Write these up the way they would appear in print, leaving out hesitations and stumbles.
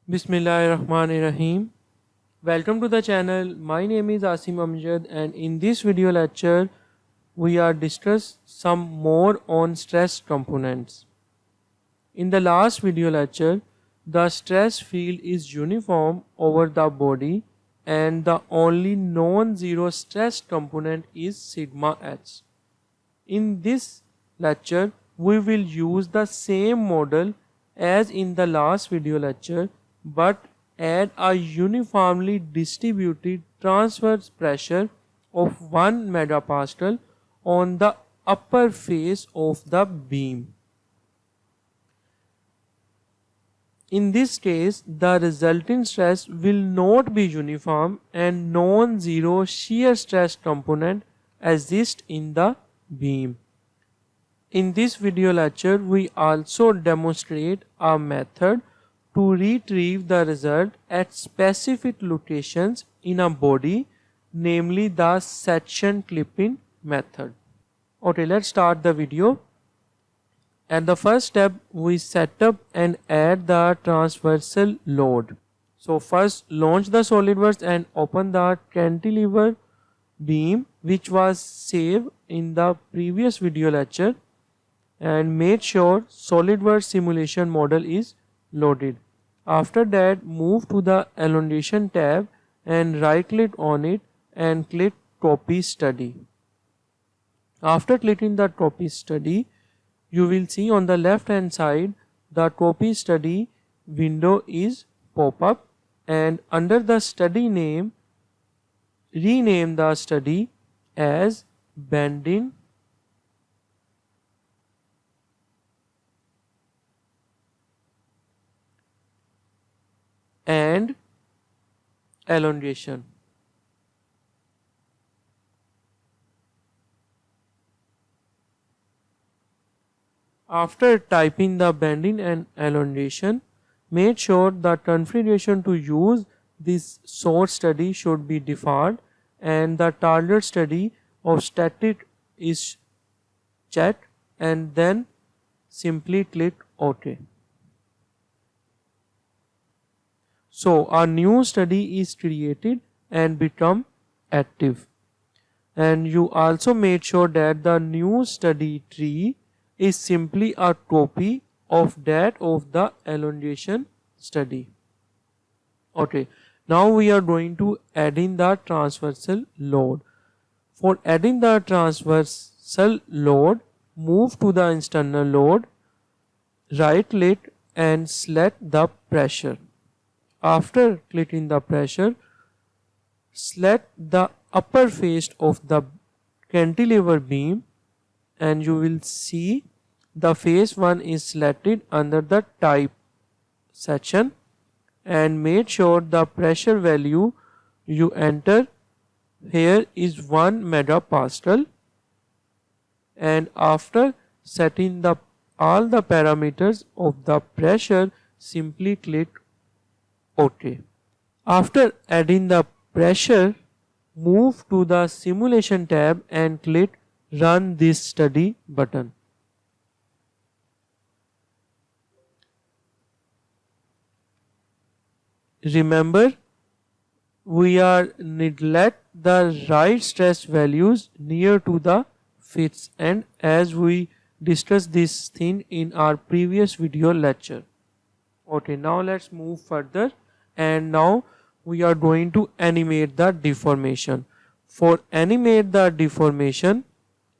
Bismillahirrahmanirrahim. Welcome to the channel. My name is Asim Amjad, and in this video lecture we are discuss some more on stress components. In the last video lecture, the stress field is uniform over the body and the only non-zero stress component is sigma h. In this lecture, we will use the same model as in the last video lecture but add a uniformly distributed transverse pressure of 1 megapascal on the upper face of the beam. In this case, the resulting stress will not be uniform and non-zero shear stress component exists in the beam. In this video lecture, we also demonstrate a method to retrieve the result at specific locations in a body, namely the section clipping method. Okay, let's start the video. At the first step, we set up and add the transversal load. So first launch the SolidWorks and open the cantilever beam which was saved in the previous video lecture, and make sure SolidWorks simulation model is loaded. After that, move to the elongation tab and right click on it and click copy study. After clicking the copy study, you will see on the left hand side the copy study window is pop up, and under the study name, rename the study as bending and elongation. After typing the bending and elongation, make sure the configuration to use this source study should be default and the target study of static is checked, and then simply click OK. So a new study is created and become active, and you also made sure that the new study tree is simply a copy of that of the elongation study. Okay, now we are going to add in the transversal load. For adding the transversal load, move to the external load, right click and select the pressure. After clicking the pressure, select the upper face of the cantilever beam, and you will see the face 1 is selected under the type section, and make sure the pressure value you enter here is 1 megapascal, and after setting all the parameters of the pressure, simply click OK. After adding the pressure, move to the simulation tab and click Run this study button. Remember, we are neglect the right stress values near to the fits, and as we discussed this thing in our previous video lecture. Okay, now let's move further, and now we are going to animate the deformation. For animate the deformation,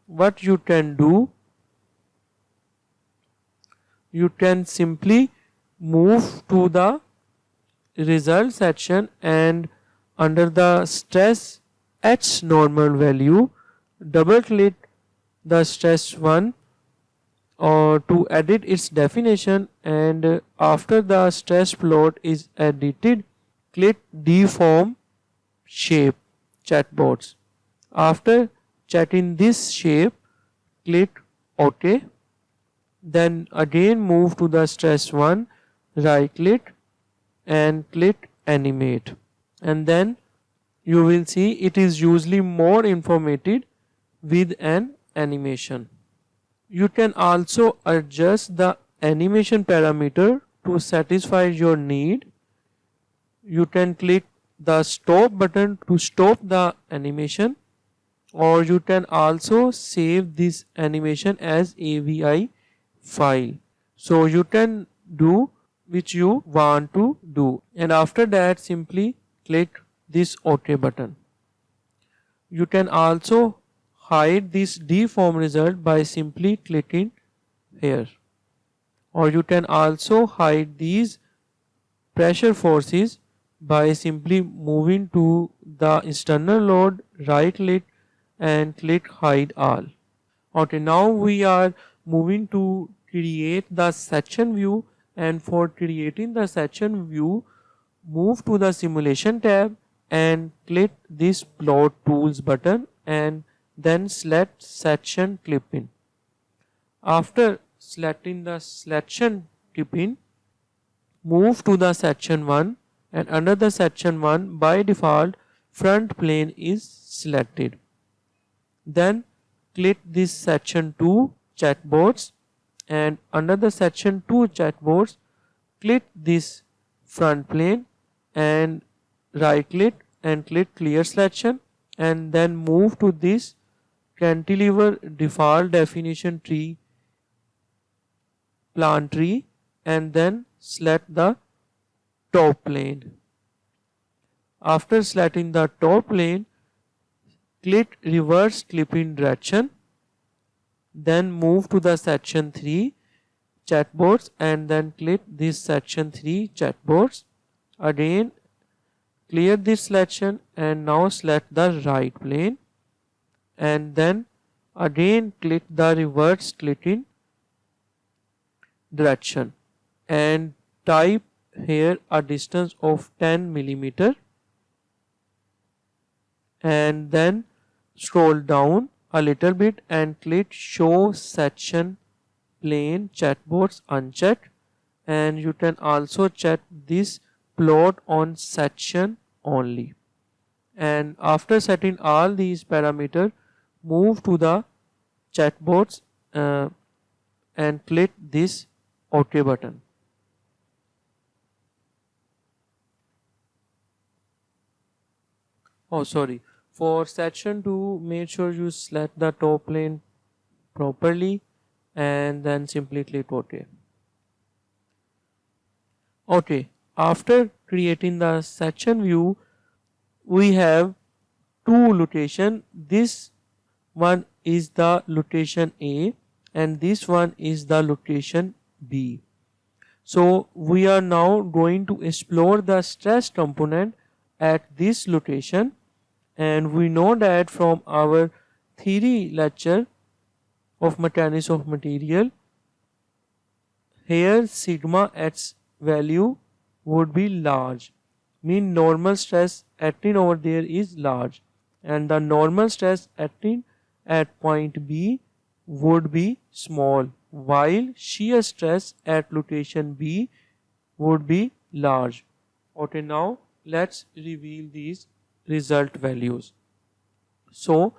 what you can do, you can simply move to the result section and under the stress H normal value, double click the stress 1 or to edit its definition, and after the stress plot is edited, click deform shape chatbots. After checking this shape, click OK. Then again move to the stress 1, right click and click animate, and then you will see it is usually more informative with an animation. You can also adjust the animation parameter to satisfy your need, You can click the stop button to stop the animation, or you can also save this animation as AVI file. So you can do which you want to do, and after that simply click this OK button. You can also hide this deform result by simply clicking here, or you can also hide these pressure forces by simply moving to the external load, right click and click hide all. Okay, now we are moving to create the section view, and for creating the section view, move to the simulation tab and click this plot tools button and then select section clipping. After selecting the selection clipping, move to the section 1, and under the section 1 by default front plane is selected. Then click this section 2 chatbots, and under the section 2 chatbots click this front plane and right click and click clear selection, and then move to this cantilever default definition tree plan tree and then select the top plane. After selecting the top plane, click reverse clipping direction, then move to the section 3 chatbots and then click this section 3 chatbots. Again clear this selection and now select the right plane, and then again click the reverse clipping direction and type here a distance of 10 millimeter, and then scroll down a little bit and click show section plane chatbots unchecked, and you can also check this plot on section only. And after setting all these parameters, move to the chatbots and click this OK button. Oh sorry, for section 2 make sure you select the top plane properly and then simply click OK. Okay, after creating the section view, we have two location. This one is the location A and this one is the location B. So we are now going to explore the stress component at this location, and we know that from our theory lecture of mechanics of material, here sigma x value would be large, mean normal stress acting over there is large, and the normal stress acting at point B would be small, while shear stress at location B would be large. Okay, now let's reveal these result values. So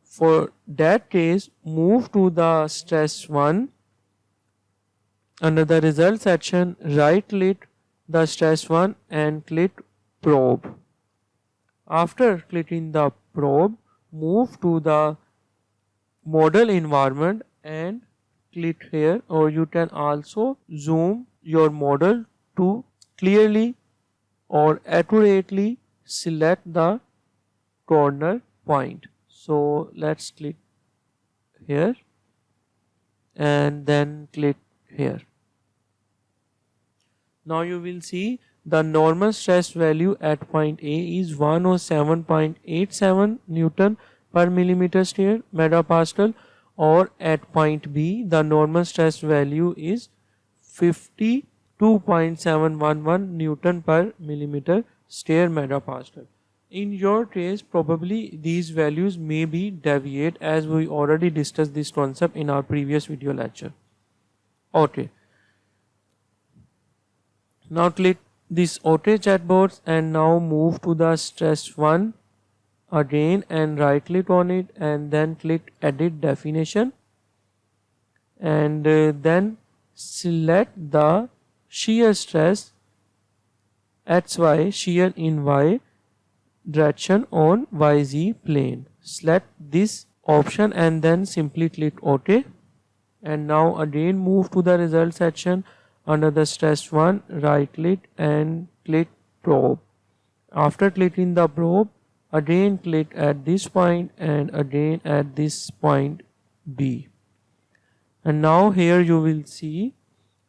for that case, move to the stress 1. Under the result section, right click the stress 1 and click probe. After clicking the probe, move to the model environment and click here, or you can also zoom your model to clearly or accurately select the corner point. So let's click here and then click here. Now you will see the normal stress value at point A is 107.87 Newton per millimeter square megapascal, or at point B the normal stress value is 52.711 Newton per millimeter square megapascal. In your case, probably these values may be deviate, as we already discussed this concept in our previous video lecture. Okay. Now click this OK chatbots and now move to the stress 1 again and right click on it and then click edit definition, and then select the shear stress XY shear in Y direction on YZ plane. Select this option and then simply click OK. And now again move to the result section. Under the stress 1, right click and click probe. After clicking the probe, again click at this point and again at this point B. And now here you will see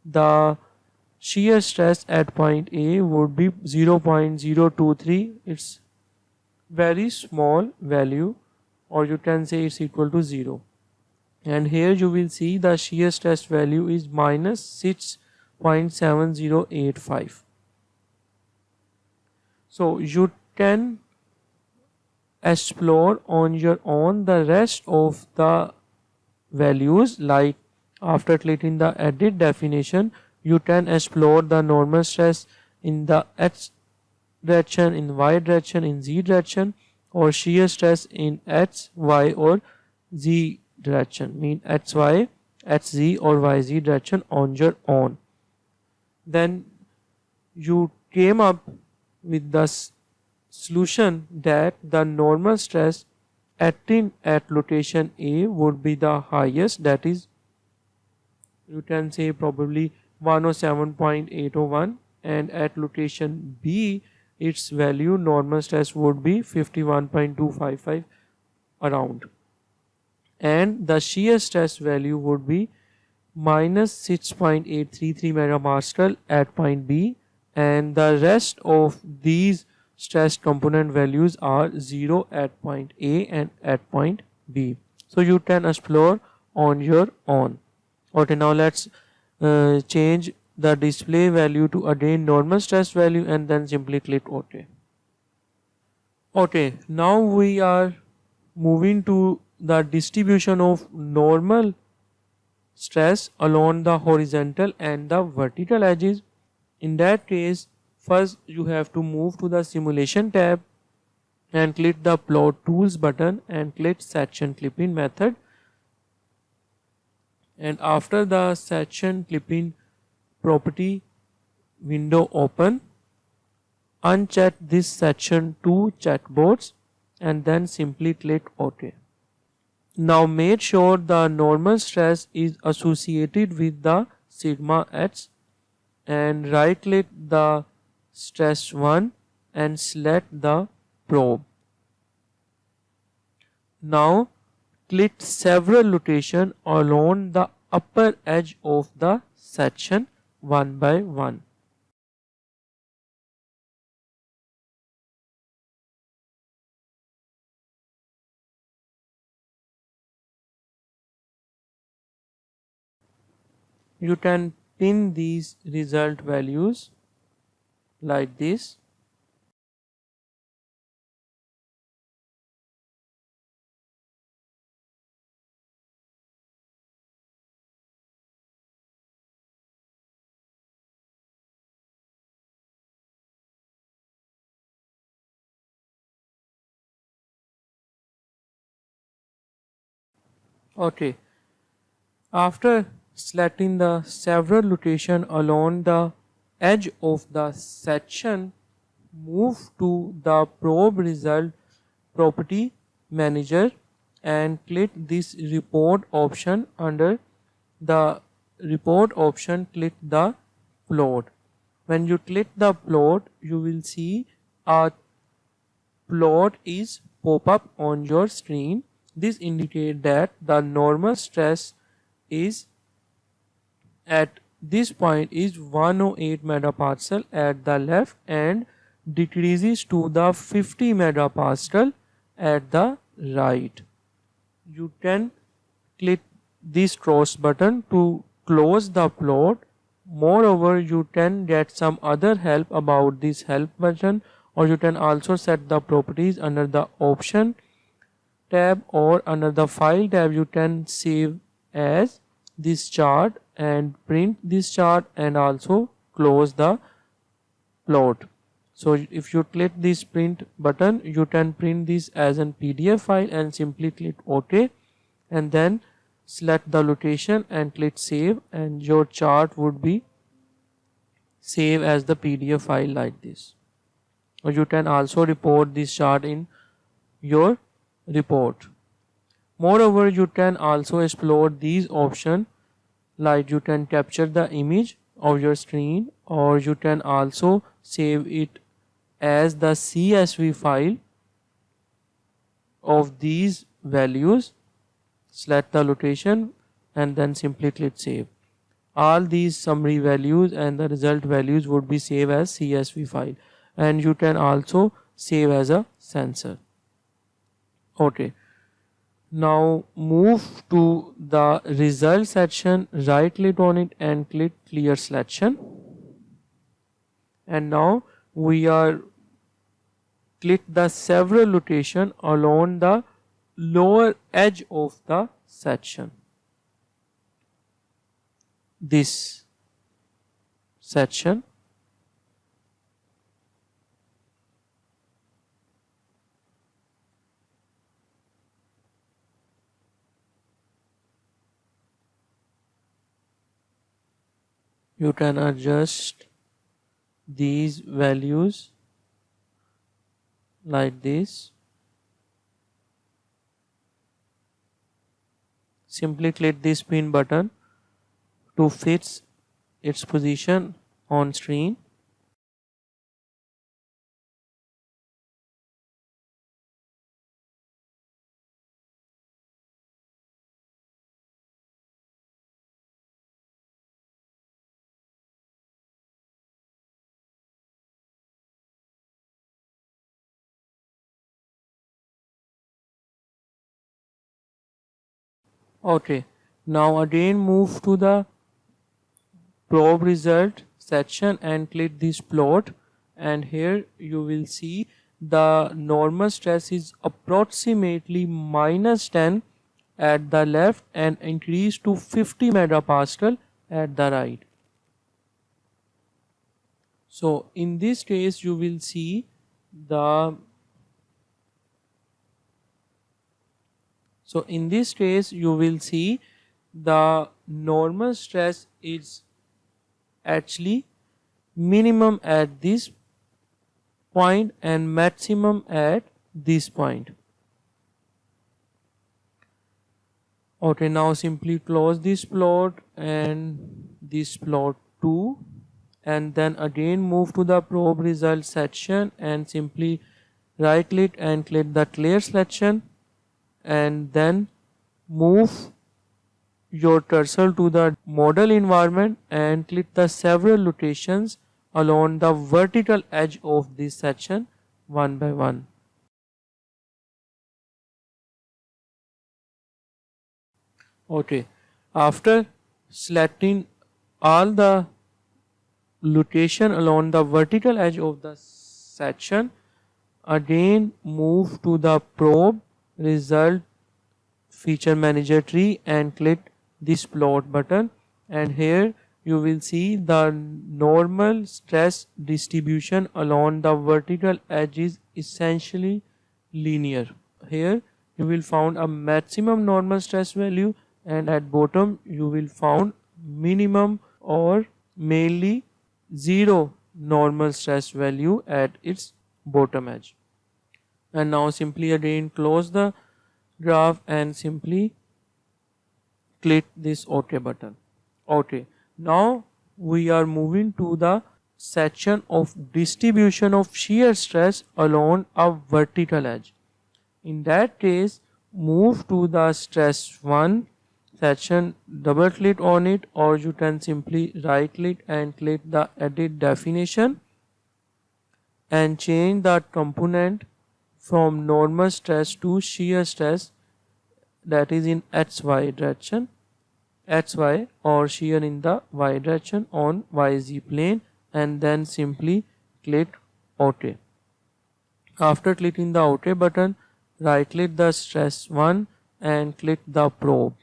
the shear stress at point A would be 0.023. It's very small value, or you can say it's equal to 0. And here you will see the shear stress value is minus 6.7085. So you can explore on your own the rest of the values, like after clicking the edit definition you can explore the normal stress in the X direction, in Y direction, in Z direction, or shear stress in X, Y or Z direction, mean XY, XZ or YZ direction on your own. Then you came up with the solution that the normal stress acting at location A would be the highest, that is you can say probably 107.801, and at location B its value normal stress would be 51.255 around, and the shear stress value would be minus 6.833 megapascal at point B, and the rest of these stress component values are 0 at point A and at point B. So you can explore on your own. Okay, now let's change the display value to again normal stress value and then simply click OK. Okay, now we are moving to the distribution of normal stress along the horizontal and the vertical edges. In that case, first you have to move to the simulation tab and click the plot tools button and click section clipping method. And after the section clipping property window open, uncheck this section 2 checkbox and then simply click OK. Now make sure the normal stress is associated with the sigma x, and right click the stress 1 and select the probe. Now click several rotation along the upper edge of the section one by one. You can pin these result values like this. Okay, after selecting the several rotation along the edge of the section, move to the probe result property manager and click this report option. Under the report option, click the plot. When you click the plot, you will see a plot is pop up on your screen. This indicates that the normal stress is at this point is 108 megapascal at the left and decreases to the 50 megapascal at the right. You can click this cross button to close the plot. Moreover, you can get some other help about this help button, or you can also set the properties under the option tab, or under the file tab you can save as this chart and print this chart and also close the plot. So if you click this print button, you can print this as an PDF file and simply click OK, and then select the location and click save, and your chart would be save as the PDF file like this. Or you can also report this chart in your report. Moreover, you can also explore these options, like you can capture the image of your screen, or you can also save it as the CSV file of these values. Select the location and then simply click save. All these summary values and the result values would be saved as CSV file, and you can also save as a sensor. Okay. Now move to the result section, right click on it and click clear selection. And now we are click the several rotation along the lower edge of the section. This section. You can adjust these values like this. Simply click this pin button to fix its position on screen. Okay, now again move to the probe result section and click this plot, and here you will see the normal stress is approximately -10 at the left and increase to 50 megapascal at the right. So in this case you will see the the normal stress is actually minimum at this point and maximum at this point. Okay, now simply close this plot and this plot too, and then again move to the probe result section and simply right click and click the clear selection, and then move your cursor to the model environment and click the several rotations along the vertical edge of this section one by one. Okay, after selecting all the rotation along the vertical edge of the section, again move to the probe result feature manager tree and click this plot button, and here you will see the normal stress distribution along the vertical edge is essentially linear. Here you will find a maximum normal stress value, and at bottom you will find minimum or mainly zero normal stress value at its bottom edge. And now simply again close the graph and simply click this OK button. OK. Now we are moving to the section of distribution of shear stress along a vertical edge. In that case, move to the stress 1 section, double click on it, or you can simply right click and click the edit definition and change the component from normal stress to shear stress, that is in XY direction, XY, or shear in the Y direction on YZ plane, and then simply click OK. After clicking the OK button, right click the stress 1 and click the probe,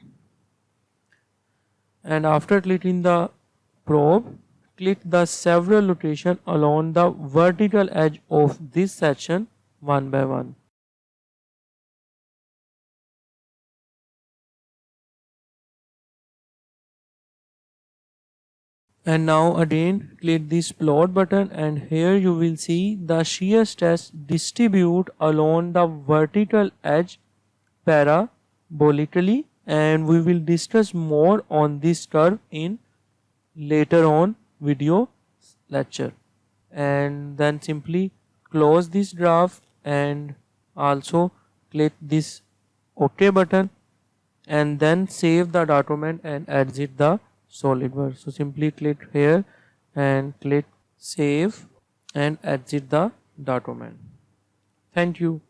and after clicking the probe, click the several rotation along the vertical edge of this section one by one. And now again click this plot button, and here you will see the shear stress distribute along the vertical edge parabolically, and we will discuss more on this curve in later on video lecture. And then simply close this graph and also click this OK button, and then save the document and exit the SolidWorks. So simply click here and click save and exit the document. Thank you.